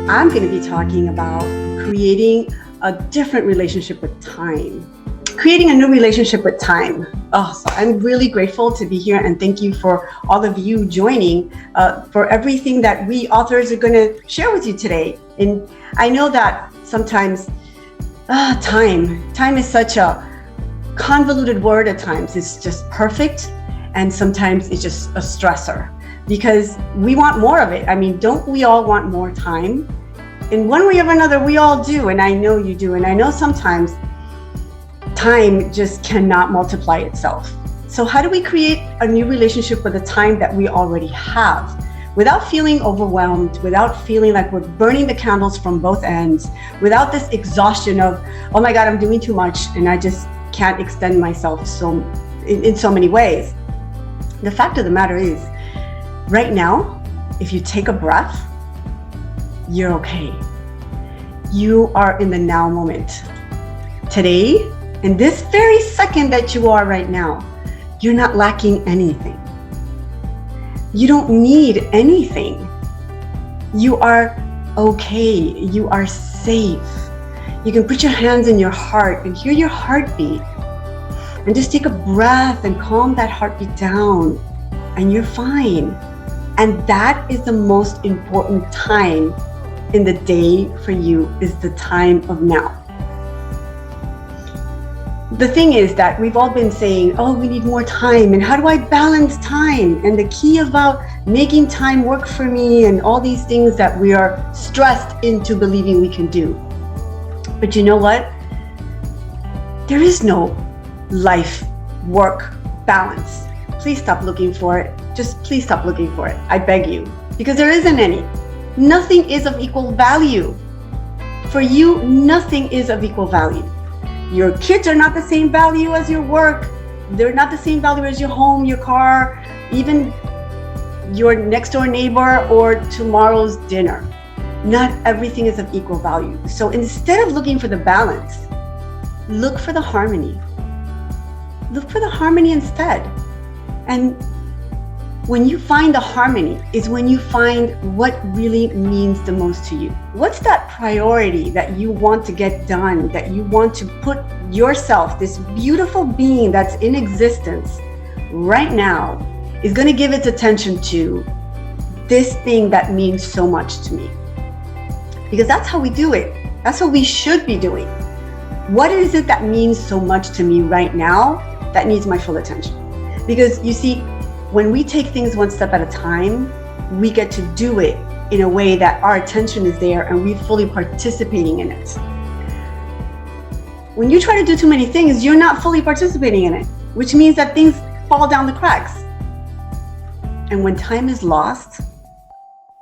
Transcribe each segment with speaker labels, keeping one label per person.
Speaker 1: I'm going to be talking about creating a different relationship with time. Creating a new relationship with time. So I'm really grateful to be here, and thank you for all of you joining for everything that we authors are going to share with you today. And I know that sometimes time is such a convoluted word at times. It's just perfect, and sometimes it's just a stressor because we want more of it. I mean, don't we all want more time? In one way or another, we all do, and I know you do. And I know sometimes time just cannot multiply itself. So how do we create a new relationship with the time that we already have without feeling overwhelmed, without feeling like we're burning the candles from both ends, without this exhaustion of, oh my God, I'm doing too much and I just can't extend myself in so many ways? The fact of the matter is, right now, if you take a breath, you're okay. You are in the now moment. Today, in this very second that you are right now, you're not lacking anything. You don't need anything. You are okay. You are safe. You can put your hands in your heart and hear your heartbeat. And just take a breath and calm that heartbeat down, and you're fine. And that is the most important time in the day for you, is the time of now. The thing is that we've all been saying, oh, we need more time, and how do I balance time? And the key about making time work for me, and all these things that we are stressed into believing we can do. But you know what? There is no life-work balance. Please stop looking for it. Just please stop looking for it. I beg you, because there isn't any. Nothing is of equal value. For you, nothing is of equal value. Your kids are not the same value as your work. They're not the same value as your home, your car, even your next door neighbor or tomorrow's dinner. Not everything is of equal value. So instead of looking for the balance, look for the harmony. Look for the harmony instead. And when you find the harmony is when you find what really means the most to you. What's that priority that you want to get done, that you want to put yourself, this beautiful being that's in existence right now, is going to give its attention to this thing that means so much to me? Because that's how we do it. That's what we should be doing. What is it that means so much to me right now that needs my full attention? Because you see, when we take things one step at a time, we get to do it in a way that our attention is there and we're fully participating in it. When you try to do too many things, you're not fully participating in it, which means that things fall down the cracks. And when time is lost,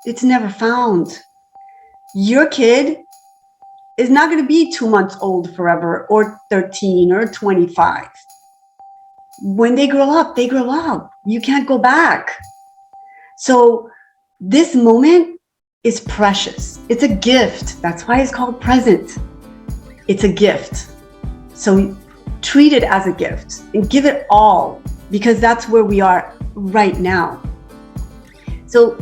Speaker 1: it's never found. Your kid is not going to be 2 months old forever, or 13 or 25. When they grow up, they grow up. You can't go back. So this moment is precious. It's a gift. That's why it's called present. It's a gift. So treat it as a gift and give it all, because that's where we are right now. So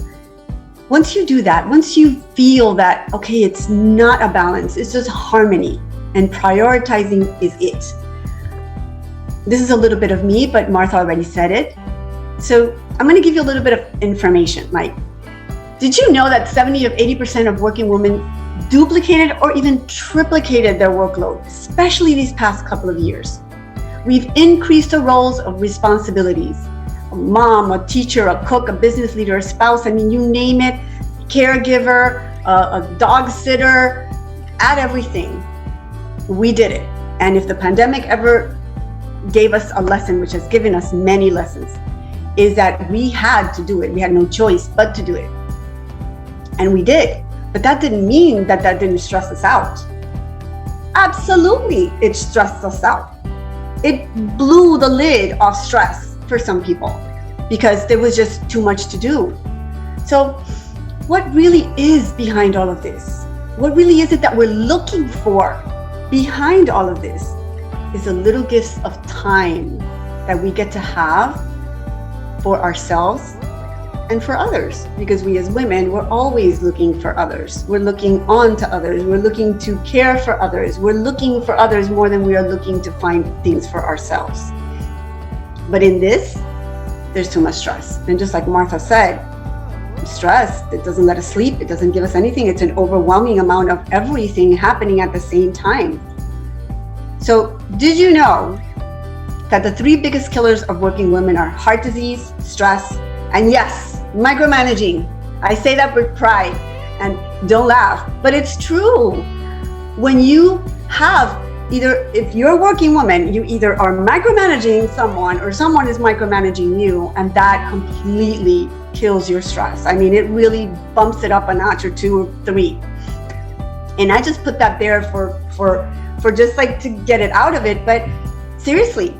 Speaker 1: once you do that, once you feel that, okay, it's not a balance, it's just harmony, and prioritizing is it. This is a little bit of me, but Martha already said it. So I'm going to give you a little bit of information. Like, did you know that 70 or 80% of working women duplicated or even triplicated their workload, especially these past couple of years? We've increased the roles of responsibilities. A mom, a teacher, a cook, a business leader, a spouse, I mean, you name it, caregiver, a dog sitter, add everything. We did it. And if the pandemic ever gave us a lesson, which has given us many lessons, is that we had to do it. We had no choice but to do it. And we did. But that didn't mean that that didn't stress us out. Absolutely, it stressed us out. It blew the lid off stress for some people because there was just too much to do. So what really is behind all of this? What really is it that we're looking for behind all of this? Is the little gifts of time that we get to have for ourselves and for others, because we as women, we're always looking for others. We're looking on to others. We're looking to care for others. We're looking for others more than we are looking to find things for ourselves. But in this, there's too much stress. And just like Martha said, stress, it doesn't let us sleep. It doesn't give us anything. It's an overwhelming amount of everything happening at the same time. So did you know that the 3 biggest killers of working women are heart disease, stress, and yes, micromanaging? I say that with pride, and don't laugh, but it's true. When you have if you're a working woman, you either are micromanaging someone or someone is micromanaging you, and that completely kills your stress. I mean, it really bumps it up a notch or 2 or 3. And I just put that there for just like to get it out of it. But seriously,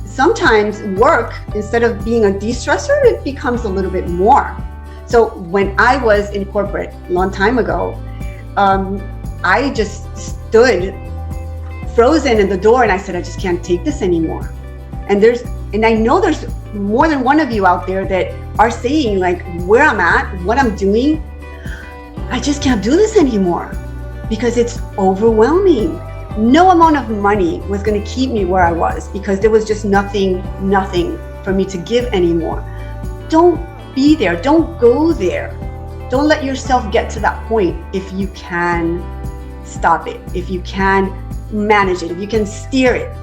Speaker 1: sometimes work, instead of being a de-stressor, it becomes a little bit more. So when I was in corporate a long time ago, I just stood frozen in the door and I said, I just can't take this anymore. And I know there's more than one of you out there that are saying, like, where I'm at, what I'm doing, I just can't do this anymore because it's overwhelming. No amount of money was going to keep me where I was because there was just nothing for me to give anymore. Don't be there. Don't go there. Don't let yourself get to that point if you can stop it, if you can manage it, if you can steer it.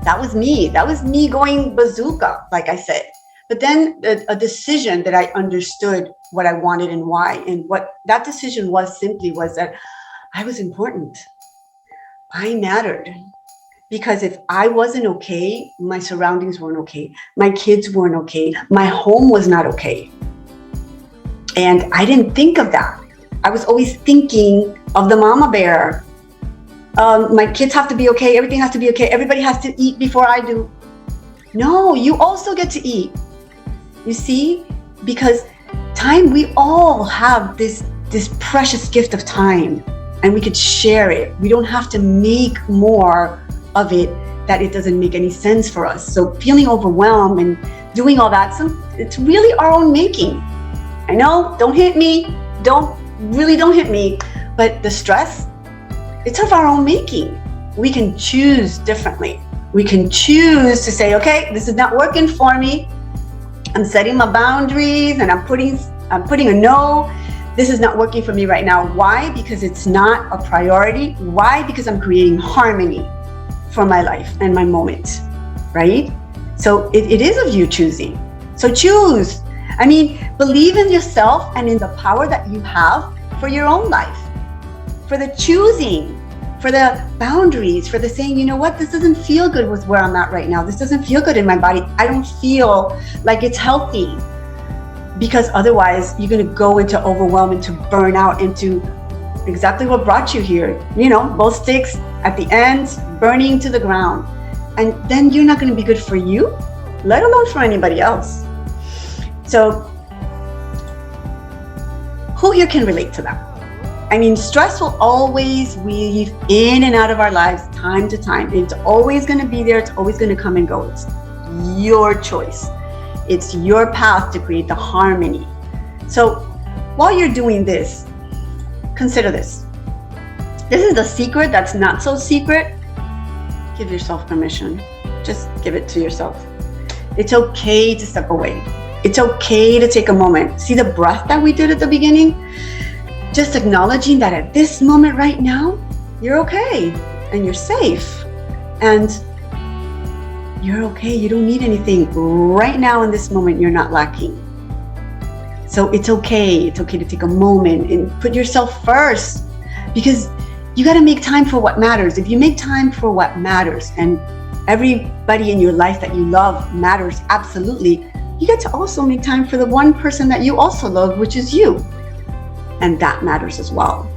Speaker 1: That was me. That was me going bazooka, like I said. But then a decision that I understood what I wanted and why. And what that decision was that I was important. I mattered. Because if I wasn't okay, my surroundings weren't okay. My kids weren't okay. My home was not okay. And I didn't think of that. I was always thinking of the mama bear. My kids have to be okay. Everything has to be okay. Everybody has to eat before I do. No, you also get to eat. You see? Because time, we all have this precious gift of time, and we could share it. We don't have to make more of it that it doesn't make any sense for us. So feeling overwhelmed and doing all that, it's really our own making. I know, don't hit me. Don't hit me. But the stress, it's of our own making. We can choose differently. We can choose to say, okay, this is not working for me. I'm setting my boundaries and I'm putting a no. This is not working for me right now. Why? Because it's not a priority. Why? Because I'm creating harmony for my life and my moment, right? So it is of you choosing. So choose. I mean, believe in yourself and in the power that you have for your own life, for the choosing, for the boundaries, for the saying, you know what, this doesn't feel good with where I'm at right now. This doesn't feel good in my body. I don't feel like it's healthy. Because otherwise you're going to go into overwhelm, into burnout, into exactly what brought you here. You know, both sticks at the end, burning to the ground. And then you're not going to be good for you, let alone for anybody else. So who here can relate to that? I mean, stress will always weave in and out of our lives time to time. It's always going to be there. It's always going to come and go. It's your choice. It's your path to create the harmony. So while you're doing this, consider this. This is the secret that's not so secret. Give yourself permission. Just give it to yourself. It's okay to step away. It's okay to take a moment. See the breath that we did at the beginning? Just acknowledging that at this moment right now, you're okay and you're safe and you're okay. You don't need anything right now in this moment. You're not lacking. So it's okay. It's okay to take a moment and put yourself first, because you got to make time for what matters. If you make time for what matters, and everybody in your life that you love matters, absolutely, you get to also make time for the one person that you also love, which is you. And that matters as well.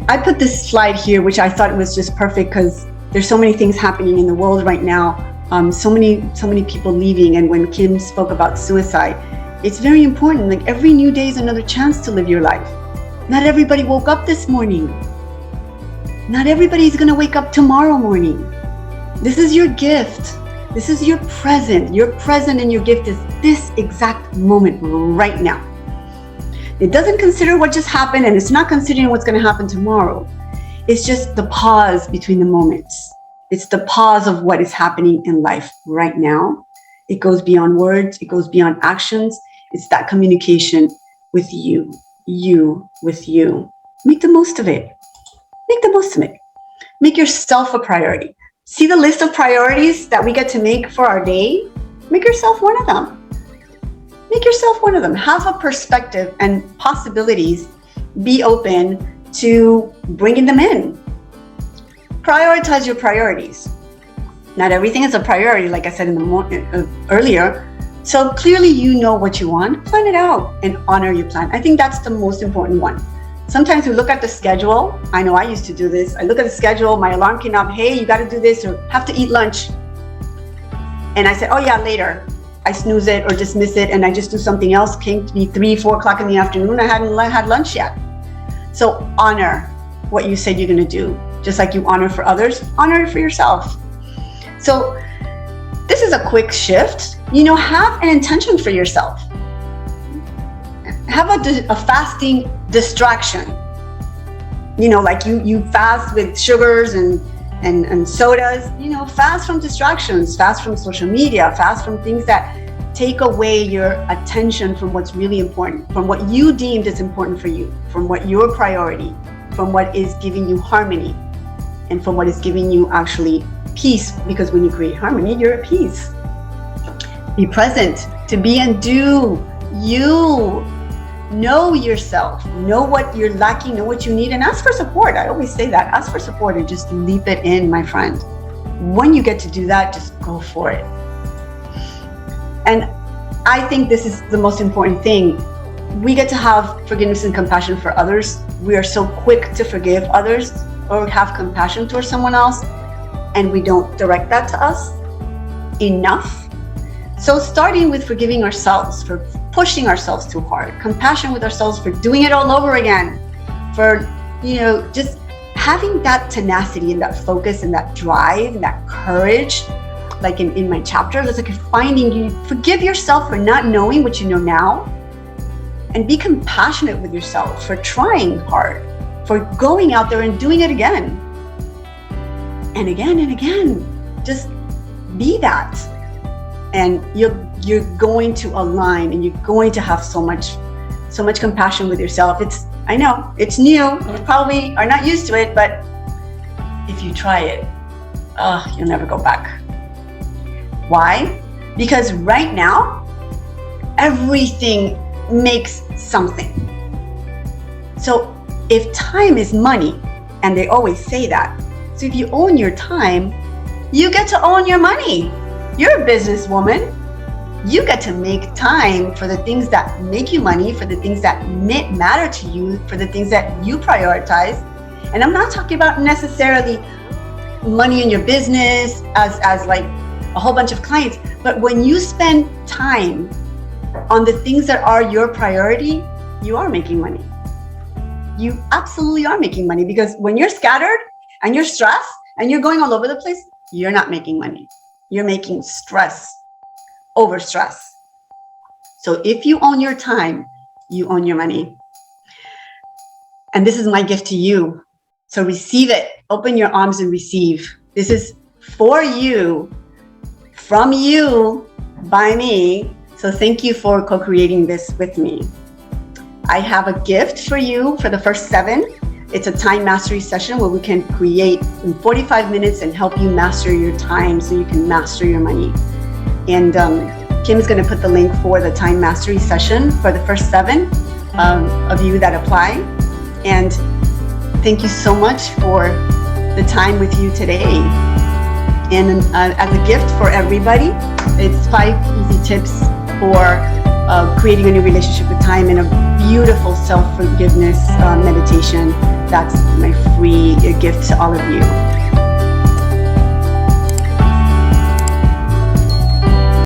Speaker 1: I put this slide here, which I thought was just perfect because there's so many things happening in the world right now. So many people leaving. And when Kim spoke about suicide, it's very important. Like, every new day is another chance to live your life. Not everybody woke up this morning. Not everybody's going to wake up tomorrow morning. This is your gift. This is your present. Your present and your gift is this exact moment right now. It doesn't consider what just happened, and it's not considering what's going to happen tomorrow. It's just the pause between the moments. It's the pause of what is happening in life right now. It goes beyond words. It goes beyond actions. It's that communication with you with you. Make the most of it. Make the most of it. Make yourself a priority. See the list of priorities that we get to make for our day? Make yourself one of them. Make yourself one of them. Have a perspective and possibilities. Be open to bringing them in. Prioritize your priorities. Not everything is a priority, like I said in the earlier. So clearly you know what you want. Plan it out and honor your plan. I think that's the most important one. Sometimes we look at the schedule. I know I used to do this. I look at the schedule, my alarm came up, hey, you got to do this or have to eat lunch. And I said, oh yeah, later. I snooze it or dismiss it and I just do something else. Came to be 3-4 o'clock in the afternoon. I hadn't had lunch yet. So honor what you said you're going to do. Just like you honor for others, honor it for yourself. So this is a quick shift. Have an intention for yourself. Have a fasting distraction. Like you fast with sugars and sodas. Fast from distractions, fast from social media, fast from things that take away your attention from what's really important, from what you deemed is important for you, from what your priority, from what is giving you harmony, and from what is giving you actually peace. Because when you create harmony, you're at peace. Be present, to be and do. You know yourself, know what you're lacking, know what you need, and ask for support. I always say that, ask for support and just leap it in, my friend. When you get to do that, just go for it. And I think this is the most important thing. We get to have forgiveness and compassion for others. We are so quick to forgive others or have compassion towards someone else, and we don't direct that to us enough. So starting with forgiving ourselves for pushing ourselves too hard, compassion with ourselves for doing it all over again, for, just having that tenacity and that focus and that drive and that courage. Like in my chapter, it's like you forgive yourself for not knowing what you know now, and be compassionate with yourself for trying hard, for going out there and doing it again and again and again. Just be that. And you're going to align, and you're going to have so much compassion with yourself. I know it's new. You probably are not used to it, but if you try it, you'll never go back. Why? Because right now, everything makes something. So if time is money, and they always say that, so if you own your time, you get to own your money. You're a businesswoman. You get to make time for the things that make you money, for the things that matter to you, for the things that you prioritize. And I'm not talking about necessarily money in your business as like a whole bunch of clients, but when you spend time on the things that are your priority, you are making money. You absolutely are making money, because when you're scattered and you're stressed and you're going all over the place, you're not making money. You're making stress over stress. So if you own your time, you own your money. And this is my gift to you. So receive it. Open your arms and receive. This is for you, from you, by me. So thank you for co-creating this with me. I have a gift for you for the first 7. It's a time mastery session where we can create in 45 minutes and help you master your time so you can master your money. And Kim is going to put the link for the time mastery session for the first 7 of you that apply. And thank you so much for the time with you today. And as a gift for everybody, it's 5 easy tips for creating a new relationship with time, and a beautiful self-forgiveness meditation. That's my free gift to all of you.